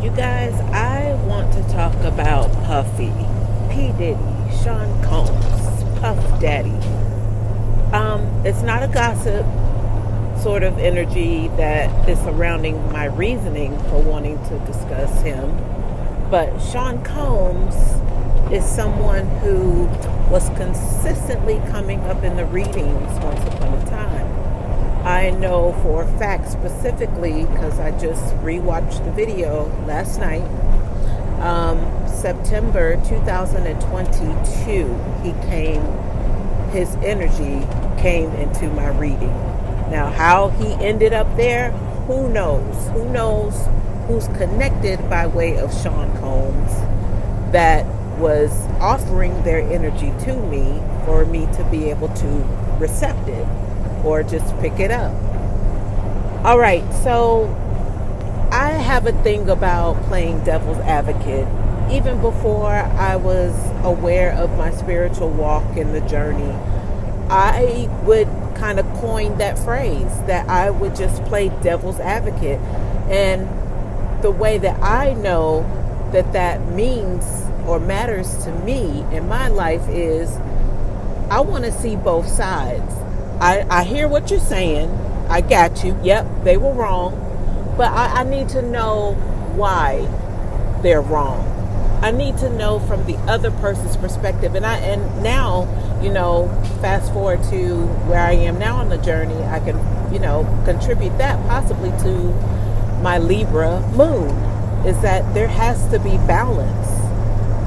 You guys, I want to talk about Puffy, P. Diddy, Sean Combs, Puff Daddy. It's not a gossip sort of energy that is surrounding my reasoning for wanting to discuss him, but Sean Combs is someone who was consistently coming up in the readings once upon a time. I know for a fact specifically because I just rewatched the video last night. September 2022, his energy came into my reading. Now, how he ended up there, who knows? Who knows who's connected by way of Sean Combs that was offering their energy to me for me to be able to recept it or just pick it up. All right, so I have a thing about playing devil's advocate. Even before I was aware of my spiritual walk and the journey, I would kind of coin that phrase that I would just play devil's advocate. And the way that I know that means or matters to me in my life is I want to see both sides. I hear what you're saying. I got you. Yep, they were wrong. But I need to know why they're wrong. I need to know from the other person's perspective. And now, fast forward to where I am now on the journey, I can, contribute that possibly to my Libra moon, is that there has to be balance.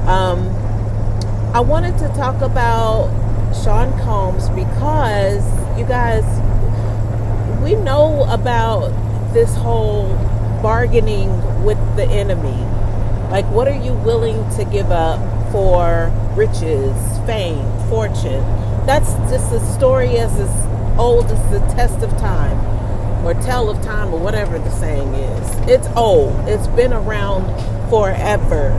I wanted to talk about Sean Combs because, you guys, we know about this whole bargaining with the enemy. Like, what are you willing to give up for riches, fame, fortune? That's just a story as old as the test of time, or tell of time, or whatever the saying is. It's old. It's been around forever.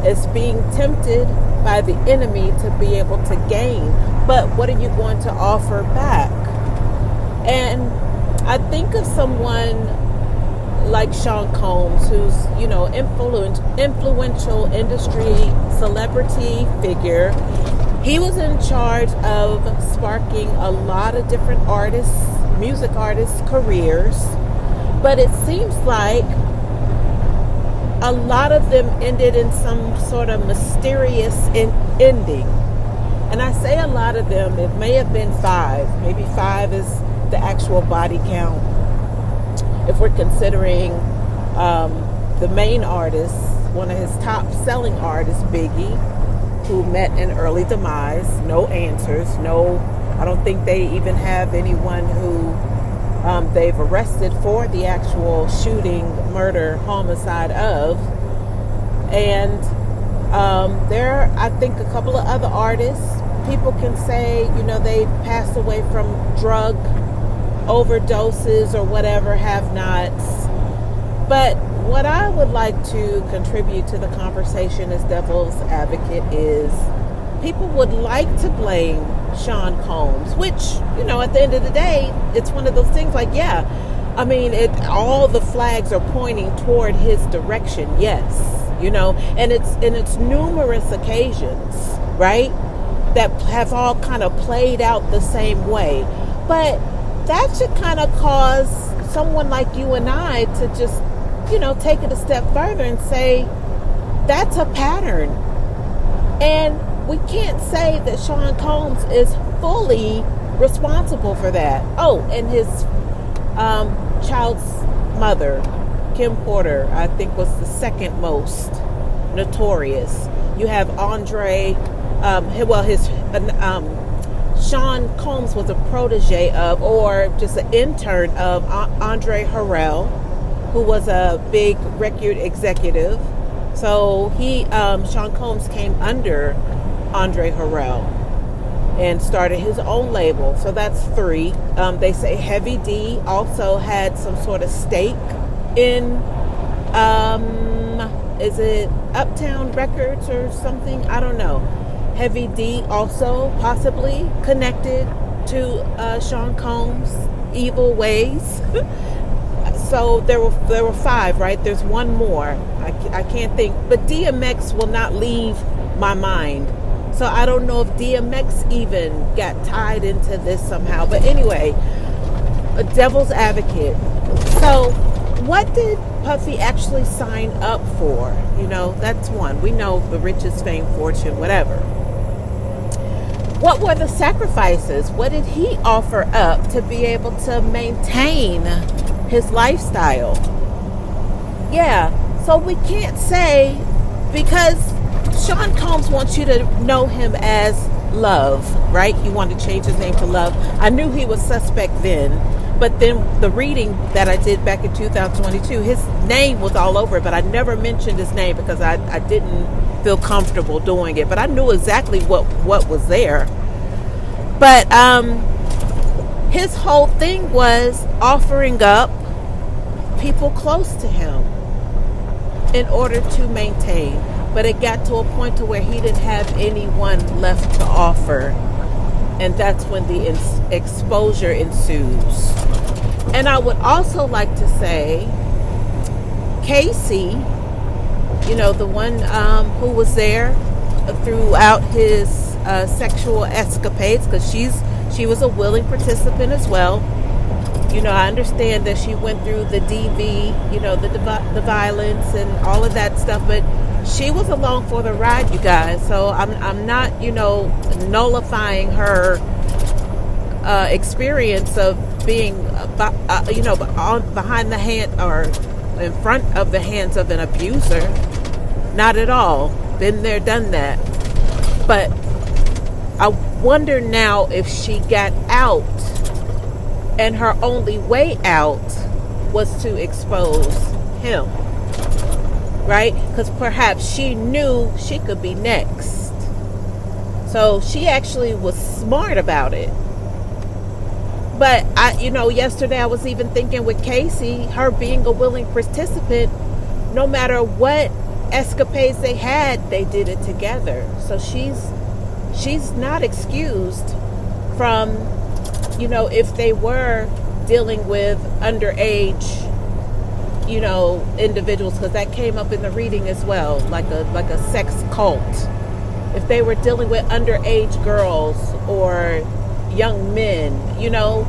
It's being tempted by the enemy to be able to gain. But what are you going to offer back? And I think of someone like Sean Combs, who's, influential industry celebrity figure. He was in charge of sparking a lot of different music artists' careers. But it seems like a lot of them ended in some sort of mysterious ending. And I say a lot of them, it may have been 5. Maybe 5 is the actual body count. If we're considering the main artist, one of his top selling artists, Biggie, who met an early demise, no answers, I don't think they even have anyone who they've arrested for the actual shooting, murder, homicide of. And there are, I think, a couple of other artists. People can say, they passed away from drug overdoses or whatever have-nots. But what I would like to contribute to the conversation as devil's advocate is people would like to blame Sean Combs, which, at the end of the day, it's one of those things like, all the flags are pointing toward his direction, yes, and it's numerous occasions, right, that have all kind of played out the same way. But that should kind of cause someone like you and I to just, take it a step further and say, that's a pattern. And we can't say that Sean Combs is fully responsible for that. Oh, and his child's mother, Kim Porter, I think was the second most notorious. You have Andre, Sean Combs was a protege of, or just an intern of, Andre Harrell, who was a big record executive. So Sean Combs came under Andre Harrell and started his own label. So that's 3. They say Heavy D also had some sort of stake in, is it Uptown Records or something? I don't know. Heavy D also possibly connected to Sean Combs' evil ways. So there were five, right? There's one more. I can't think. But DMX will not leave my mind. So I don't know if DMX even got tied into this somehow. But anyway, a devil's advocate. So what did Puffy actually sign up for? You know, that's one. We know the riches, fame, fortune, whatever. What were the sacrifices? What did he offer up to be able to maintain his lifestyle? Yeah, so we can't say, because Sean Combs wants you to know him as Love, right? He wanted to change his name to Love. I knew he was suspect then, but then the reading that I did back in 2022, his name was all over it, but I never mentioned his name because I didn't feel comfortable doing it, but I knew exactly what was there. But his whole thing was offering up people close to him in order to maintain. But it got to a point to where he didn't have anyone left to offer, and that's when the exposure ensues. And I would also like to say, Casey, you know, the one who was there throughout his sexual escapades, because she was a willing participant as well. You know, I understand that she went through the DV, you know, the violence and all of that stuff, but she was along for the ride, you guys. So I'm not, you know, nullifying her experience of being, you know, behind the hand or in front of the hands of an abuser. Not at all. Been there, done that. But I wonder now if she got out and her only way out was to expose him, right? Because perhaps she knew she could be next. So she actually was smart about it. But yesterday I was even thinking with Casey, her being a willing participant, no matter what escapades they had, they did it together. So she's not excused from, you know, if they were dealing with underage, you know, individuals, because that came up in the reading as well, like a sex cult. If they were dealing with underage girls or young men, you know,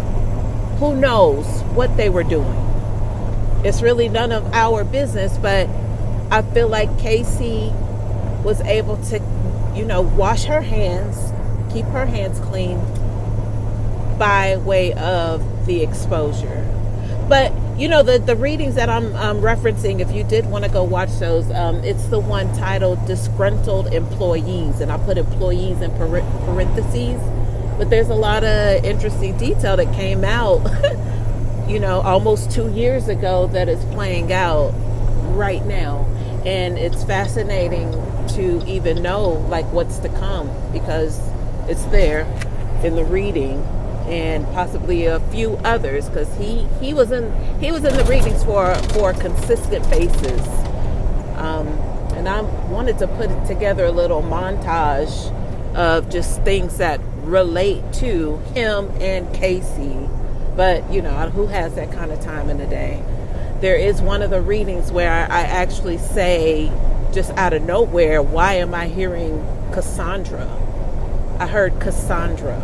who knows what they were doing. It's really none of our business, but I feel like Casey was able to, you know, wash her hands, keep her hands clean by way of the exposure. But, you know, the readings that I'm referencing, if you did want to go watch those, it's the one titled Disgruntled Employees, and I put employees in parentheses. But there's a lot of interesting detail that came out, you know, almost 2 years ago that is playing out right now. And it's fascinating to even know, like, what's to come, because it's there in the reading, and possibly a few others, because he was in the readings for a consistent basis. And I wanted to put together a little montage of just things that relate to him and Casey, but you know, who has that kind of time in the day? There is one of the readings where I actually say, just out of nowhere, why am I hearing Cassandra? I heard Cassandra.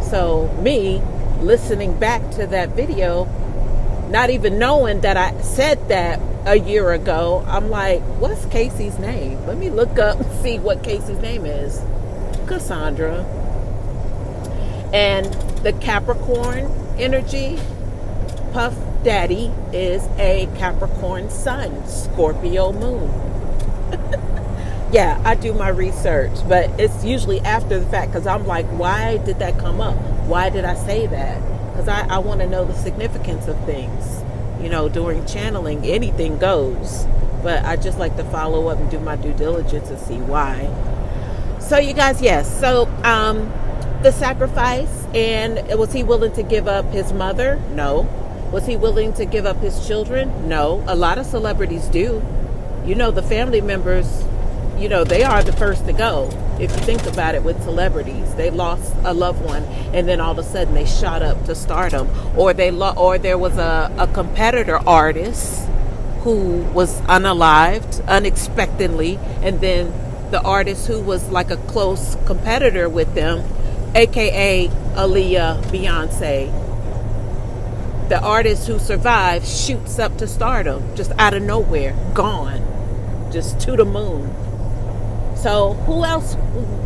So me listening back to that video, not even knowing that I said that a year ago, I'm like, what's Casey's name? Let me look up and see what Casey's name is. Cassandra. And the Capricorn energy, Puff Daddy is a Capricorn sun, Scorpio moon. Yeah, I do my research, but it's usually after the fact, because I'm like, why did that come up? Why did I say that? Because I want to know the significance of things. You know, during channeling, anything goes. But I just like to follow up and do my due diligence and see why. So you guys, yes. So the sacrifice, and was he willing to give up his mother? No. Was he willing to give up his children? No. A lot of celebrities do. You know, the family members they are the first to go. If you think about it, with celebrities, they lost a loved one, and then all of a sudden they shot up to stardom. Or or there was a competitor artist who was unalived unexpectedly, and then the artist who was like a close competitor with them, aka Aaliyah, Beyonce, the artist who survived shoots up to stardom just out of nowhere, gone, just to the moon. So who else,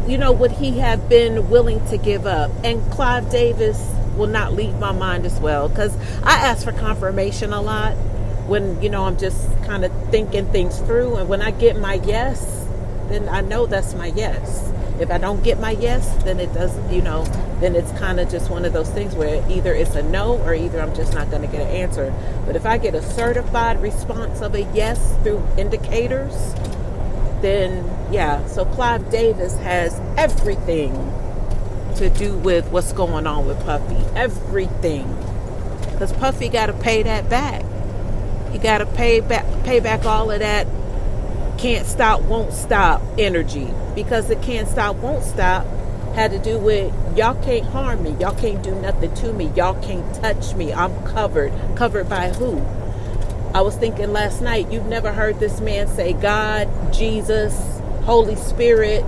would he have been willing to give up? And Clive Davis will not leave my mind as well, because I ask for confirmation a lot when, I'm just kind of thinking things through. And when I get my yes, then I know that's my yes. If I don't get my yes, then it doesn't, then it's kind of just one of those things where either it's a no or either I'm just not going to get an answer. But if I get a certified response of a yes through indicators, then yeah. So Clive Davis has everything to do with what's going on with Puffy. Everything. Because Puffy got to pay that back. He got to pay back all of that can't stop, won't stop energy. Because the can't stop, won't stop had to do with y'all can't harm me. Y'all can't do nothing to me. Y'all can't touch me. I'm covered. Covered by who? I was thinking last night, you've never heard this man say God, Jesus, Holy Spirit.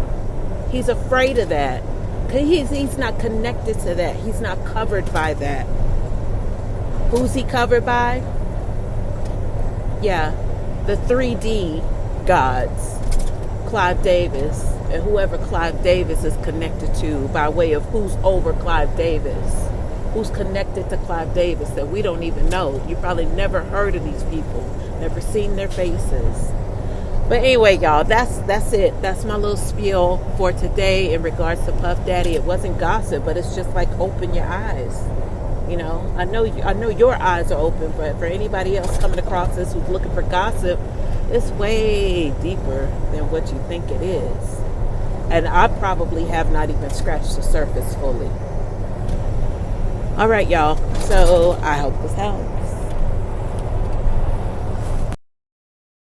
He's afraid of that. He's not connected to that. He's not covered by that. Who's he covered by? Yeah, the 3D gods. Clive Davis, and whoever Clive Davis is connected to by way of who's over Clive Davis. Who's connected to Clive Davis that we don't even know. You probably never heard of these people, never seen their faces. But anyway, y'all, that's it. That's my little spiel for today in regards to Puff Daddy. It wasn't gossip, but it's just like open your eyes. I know your eyes are open, but for anybody else coming across this who's looking for gossip, it's way deeper than what you think it is. And I probably have not even scratched the surface fully. All right, y'all. So I hope this helps.